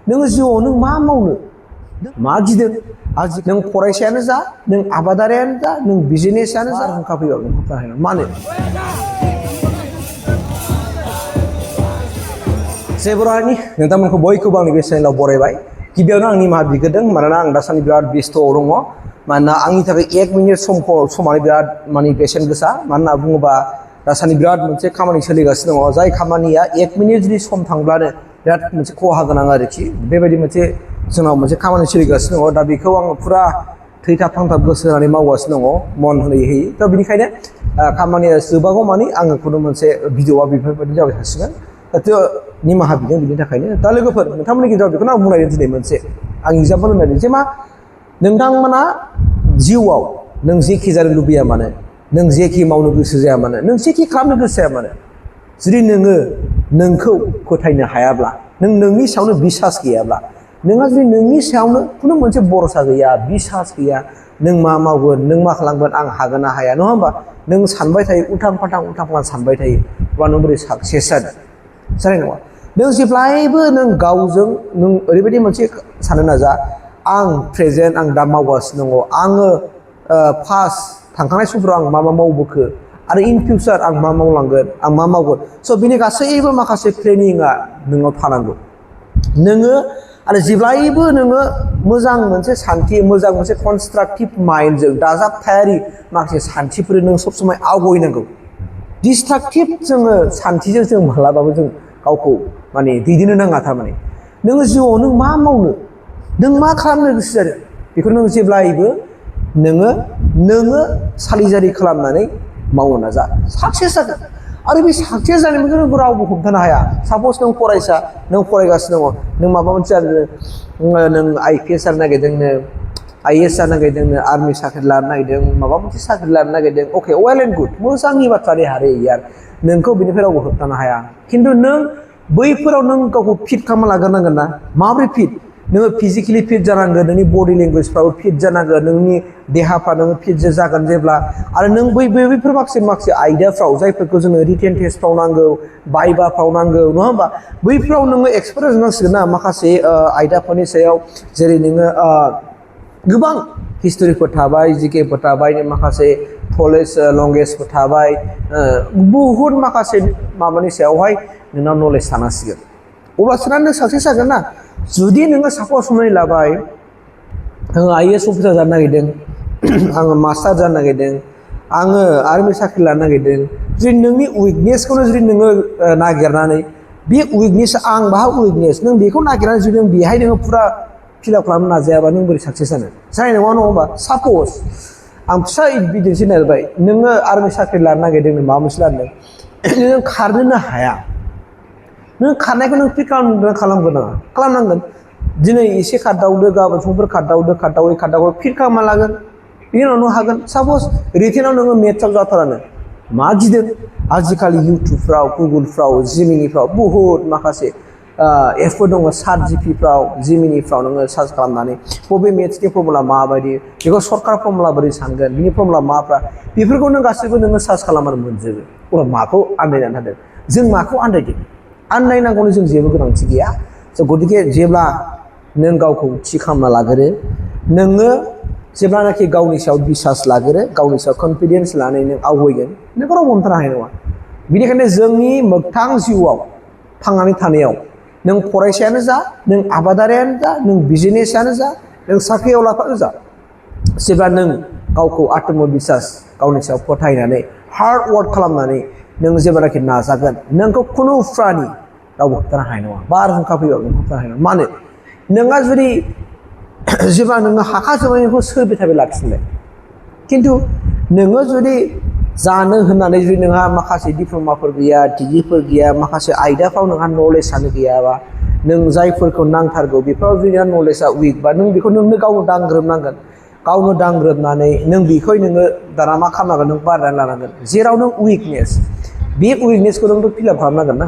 नों जिउआव नों मा मावनो मा गिदों आजि नों फरायसायानो जा नों आबादारियानो जा नों बिजनेसआनो जा बारहुंखा फैबाबो नों होबथानो हानाय नङा मानो जय बर' हारिनि नोंथांमोनखौ बयखौबो आंनि बे चेनेलाव बरायबाय गिबियावनो आं निमाहा बिग्रोदों मानोना आं दासान्दि बिराद बेस्थ'आव दङ मानोना आंनि थाखाय 1 मिनिट समानो बिराद माने बेसेन गोसा मानो होनना बुङोबा दासान्दि बिराद मोनसे खामानि सोलिगासिनो दङ जाय खामानिया 1 मिनिट जुदि सम थांब्लानो बिराद मोनसे खहा गोनां आरोखि बेबायदि मोनसे जोंनाव मोनसे खामानि सोलिगासिनो दङ दा बेखौ आङो फुरा थैथाब थांथाब गोसो होनानै मावगासिनो दङ मन होयै दा बेनिखायनो खामानिया जोबागौ मानि आङो खुनु मोनसे भिडिअआ बेफोरबायदि जाबाय थासिगोन दा निमाहा बिदों बिनि थाखायनो दा लोगोफोर नोंथांमोननि गेजेराव बेखौनो आं बुंनायदों दिनै मोनसे आं एग्जाम्पल होनायदों जे मा नोंथांमोना जिउआव नों जेखि जानो लुबैया मानो नों जेखि मावनो गोसो जाया मानो नों जेखि खालामनो गोसो जाया मानो जुदि नोङो नोंखौ फोथायनो हायाब्ला नों नोंनि सायावनो बिसास गैयाब्ला नोंहा जुदि नोंनि सायावनो खुनु मोनसे भरसा गैया बिसास गैया नों मा मावगोन नों मा खालामगोन आं हागोन ना हाया नङा होमबा नों सानबाय थायो उल्थां फाल्थां सानबाय थायो अब्ला नों बोरै साक्सेस जानाय नङा नों जेब्लायबो नों गावजों नों ओरैबायदि मोनसे साननो नाजा आं प्रेजेन्ट आं दा मावगासिनो दङ आङो पास्ट थांखांनाय समफोराव आं मा मावबोखो आरो इन फिउचार आं मा मावलांगोन आं मा मावगोन स' बिनि गासैबो माखासे प्लेनिंआ नोंनाव थानांगौ नोङो आरो जेब्लायबो नोङो मोजां मोनसे सान्थि मोजां मोनसे कनस्ट्राक्टिभ माइन्डजों दाजाबथायारि माखासे सान्थिफोर नों सब समाय आवगायनांगौ डिस्ट्राक्टिभ जोङो सान्थिजों जों मालाबाबो जों गावखौ माने दैदेननो नाङा थारमाने नोङो जिउआव नों मा मावनो नों मा खालामनो गोसो जादों बेखौ नों जेब्लायबो नोङो सालिजारि खालामनानै मावनो नाजा साक्सेस जागोन आरो बे साक्सेस जानायखौ नों रावबो हमथानो हाया सापस नों फरायसा नों फरायगासिनो दङ नों माबा मोनसे नों IPS जानो नागिरदोंनो IAS जानो नागिरदोंनो आर्मि साख्रि लानो नागिरदों माबा मोनसे साख्रि लानो नागिरदों अके वेल एन्ड गुड मोजांनि बाथ्रा दे हारे यार नोंखौ बेनिफ्राय रावबो होबथानो हाया खिन्थु नों बैफोराव नों गावखौ फिट खालामना लाग्रोनांगोन ना माबोरै फिट नोङो फिजिकेलि फिट जानांगोन नोंनि बडि लेंगुवेजफ्राबो फिट जानांगोन नोंनि देहाफ्रा नोङो फिट जागोन जेब्ला आरो नों बैफोर माखासे आयदाफ्राव जायफोरखौ जोङो रिटेन टेस्टफ्राव नांगौ बाइबाफ्राव नांगौ नङा होमबा बैफ्राव नोङो एक्सपिरियेन्स नांसिगोन ना माखासे आयदाफोरनि सायाव जेरै नोङो गोबां हिस्ट'रिफोर थाबाय जिकेफोर थाबाय माखासे कलेज लंगेजफोर थाबाय बहुद माखासे माबानि सायावहाय नोंनाव नलेज थानांसिगोन अब्लासो नों साक्सेस जागोन ना जुदि नोङो सापस हमनानै लाबाय आङो IAS अफिसार जानो नागिरदों आङो मास्टार जानो नागिरदों आङो आर्मि साख्रि लानो नागिरदों जुदि नोंनि उइकनेसखौनो जुदि नोङो नागिरनानै बे उइकनेस आं बाहा उइकनेस नों बेखौ नागिरनानै जुदि नों बेहाय नोङो फुरा फिलआप खालामनो नाजायाबा नों बोरै साक्सेस जानो जानाय नङा नङा होमबा सापस आं फिसा बिदिन्थि नागिरबाय नोङो आर्मि साख्रि लानो नागिरदों माबा मोनसे लादों नों खारनोनो हाया नों खारनायखौ नों फिट खालामनांगोन दिनै एसे खारदावदो गाबोन समफोर खारदावै फिट खालामना लागोन बिनि उनाव नों हागोन सापस रिटेनाव नोङो मेथ्सआव जाथारानो मा गिदों आजिखालि इउटुबफ्राव गुगोलफ्राव जिमिनिफ्राव बहुद माखासे एपफोर दङ ChatGPTफ्राव जिमिनिफ्राव नोङो सार्च खालामनानै बबे मेथ्सनि फर्मुला माबायदि बेखौ सर्टकाट फर्मुला बोरै सानगोन बिनि फर्मुला माफ्रा बेफोरखौ नों गासैबो नोङो सार्च खालामनानै मोनजोबो अब्ला माखौ आन्दायनानै थादों जों माखौ आन्दायदों आन्दायनांगौनि जों जेबो गोनांथि गैया गतिके जेब्ला नों गावखौ थि खालामना लागोरो नोङो जेब्लानाखि गावनि सायाव बिसास लागोरो गावनि सायाव कनफिडेन्स लानानै नों आवगायगोन नोंखौ रावबो हमथानो हानाय नङा बेनिखायनो जोंनि मोगथां जिउआव थांनानै थानायाव नों फरायसायानो जा नों आबादारियानो जा नों बिजनेसआनो जा नों साख्रिआवलाफ्रानो जा जेब्ला नों गावखौ आत्मबिसास गावनि सायाव फोथायनानै हार्ड वार्क खालामनानै नों जेब्लानाखि नाजागोन नोंखौ खुनु प्रानि रावबो होबथानो हानाय नङा बारहुंखा फैबाबो नों होबथानो हानाय नङा मानो नोंहा जुदि जेब्ला नोङो हाखाजोबनायखौ सोर बिथाबै लाखिनोलाय खिन्थु नोङो जुदि जानो होननानै जुदि नोंहा माखासे डिप्ल'माफोर गैया डिग्रिफोर गैया माखासे आयदाफ्राव नोंहा नलेजआनो गैयाबा नों जायफोरखौ नांथारगौ बेफोराव जुदि नोंहा नलेजआ उइक बा नों बेखौ नोंनो गावनो दांग्रोबनांगोन गावनो दांग्रोबनानै नों बेखौ नोङो दाना मा खालामनांगोन नों बारनानै लानांगोन जेराव नों उइकनेस बे उइकनेसखौ नोंथ' फिलआप खालामनांगोन ना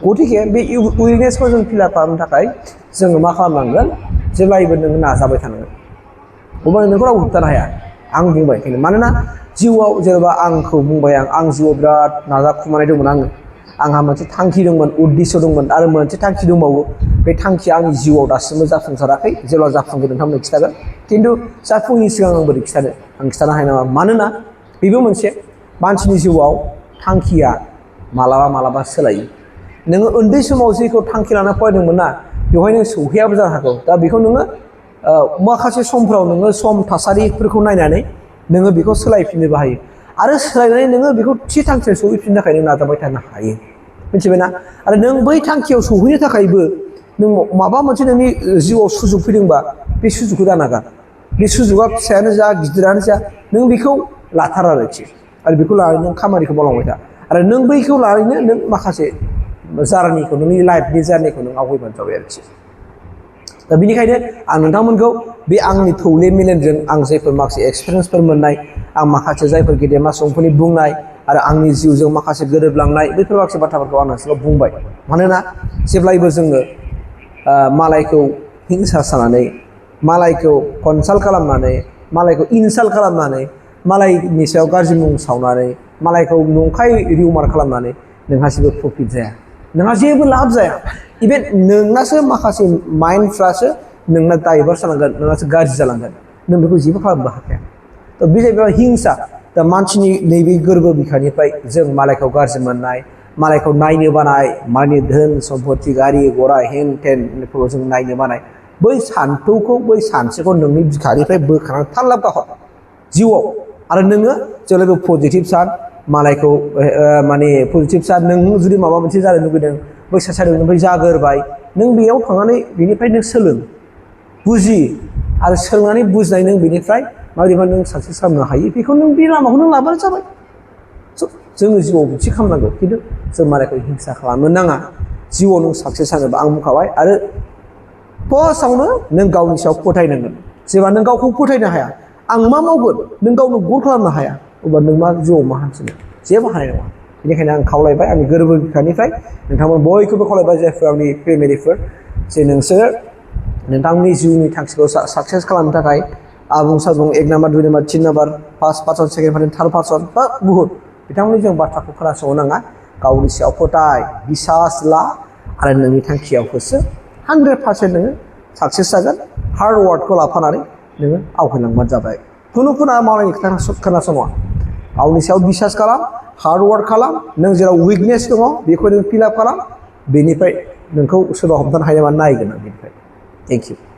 गतिके बे उइकनेसखौ जों फिलआप खालामनो थाखाय जोङो मा खालामनांगोन जेब्लायबो नोङो नाजाबाय थानांगोन अब्ला नोंखौ रावबो होबथानो हाया आं बुंबाय मानोना जिउआव जेनेबा आंखौ बुंबाय आं जिउआव बिराद नाजाखुमानाय दंमोन आंहा मोनसे थांखि दंमोन उद्देश्य दंमोन आरो मोनसे थांखि दंबावो बे थांखिया आंनि जिउआव दासिमबो जाफुंसाराखै जेब्ला जाफुंगोन नोंथांमोननो खिथागोन खिन्थु जाफुङैनि सिगां आं बोरै खिथानो आं खिथानो हानाय नङा मानोना बेबो मोनसे मानसिनि जिउआव थांखिया मालाबा मालाबा सोलायो नोङो उन्दै समाव जेखौ थांखि लाना फरायदोंमोन ना बेवहाय नों सौहैयाबो जानो हागौ दा बेखौ नोङो माखासे समफ्राव नोङो सम थासारिफोरखौ नायनानै नोङो बेखौ सोलायफिननोबो हायो आरो सोलायनानै नोङो बेखौ थि थांखियाव सौहैफिननो थाखाय नों नाजाबाय थानो हायो मिथिबायना आरो नों बै थांखियाव सौहैनो थाखायबो नों माबा मोनसे नोंनि जिउआव सुजुग फैदोंबा बे सुजुगखौ दानागार बे सुजुगा फिसायानो जा गिदिरानो जा नों बेखौ लाथार आरोखि आरो बेखौ लानानै नों खामानिखौ मावलांबाय था आरो नों बैखौ लानानैनो नों माखासे जार्निखौ नोंनि लाइफनि जार्निखौ नों आवगायबानो जाबाय आरोखि दा बेनिखायनो आं नोंथांमोनखौ बे आंनि थौले मेलेमजों आं जायफोर माखासे एक्सपिरियेन्सफोर मोननाय आं माखासे जायफोर गेदेमा सुबुंफोरनि बुंनाय आरो आंनि जिउजों माखासे गोरोबलांनाय बैफोर माखासे बाथ्राफोरखौ आं नोंसोरनाव बुंबाय मानोना जेब्लायबो जोङो मालायखौ हिंसा सानानै मालायखौ कनसाल्ट खालामनानै मालायखौ इनसाल्ट खालामनानै मालायनि सायाव गाज्रि मुं सावनानै मालायखौ नंखाय रिउमार खालामनानै नोंहा जेबो प्रफिट जाया नोंहा जेबो लाब जाया इभेन नोंनासो माखासे माइन्डफ्रासो नोंना डाइभार्स जालांगोन नोंनासो गाज्रि जालांगोन नों बेखौ जेबो खालामनो हाखाया थ' बे जाहैबाय हिंसा दा मानसिनि नैबे गोरबो बिखानिफ्राय जों मालायखौ गाज्रि मोननाय मालायखौ नायनो बानाय मालायनि धोन सम्पति गारि घरा हेन टेनफोरखौ जों नायनो बानाय बै सान्थौखौ बै सानस्रिखौ नोंनि बिखानिफ्राय बोखारनानै थाल्लाब गाहर जिउआव आरो नोङो जेब्लायबो पजिटिभ सान मालायखौ माने पजिटिभ सान नों जुदि माबा मोनसे जानो लुगैदों बै साइडनिफ्राय जागोरबाय नों बेयाव थांनानै बेनिफ्राय नों सोलों बुजि आरो सोलोंनानै बुजिनाय नों बेनिफ्राय माबोरैबा नों साक्सेस खालामनो हायो बेखौ नों बे लामाखौ नों लाबानो जाबाय जोङो जिउआव मोनसे खालामनांगौ खिन्थु जों मालायखौ हिंसा खालामनो नाङा जिउआव नों साक्सेस जानोबा आं बुंखाबाय आरो फार्स्टआवनो नों गावनि सायाव फोथायनांगोन जेब्ला नों गावखौ फोथायनो हाया आं मा मावगोन नों गावनो गल खालामनो हाया अब्ला नों मा जिउआव मा हान्थिनो जेबो हानाय नङा बेनिखायनो आं खावलायबाय आंनि गोरबो बिखानिफ्राय नोंथांमोन बयखौबो खावलायबाय जायफोर आंनि फेमिलिफोर जे नोंसोर नोंथांनि जिउनि थांखिखौ साक्सेस खालामनो थाखाय आबुं साबुं 1 number 2 number 3 number first person second person third person बा बुहुत बिथांमोननि जों बाथ्राखौ खोनासंनो नाङा गावनि सायाव फोथाय बिसास ला आरो नोंनि थांखियाव होसो 100% नोङो साक्सेस जागोन हार्ड वार्कखौ लाफानानै नोङो आवगायलांबानो जाबाय खुनु मालायनि खोथा खोनासङा गावनि सायाव बिसास खालाम हार्ड वार्क खालाम नों जेराव उइकनेस दङ बेखौ नों फिल आप खालाम बेनिफ्राय नोंखौ सोरबा हमथानो हायो नामा नायगोन आं बेनिफ्राय थेंक इउ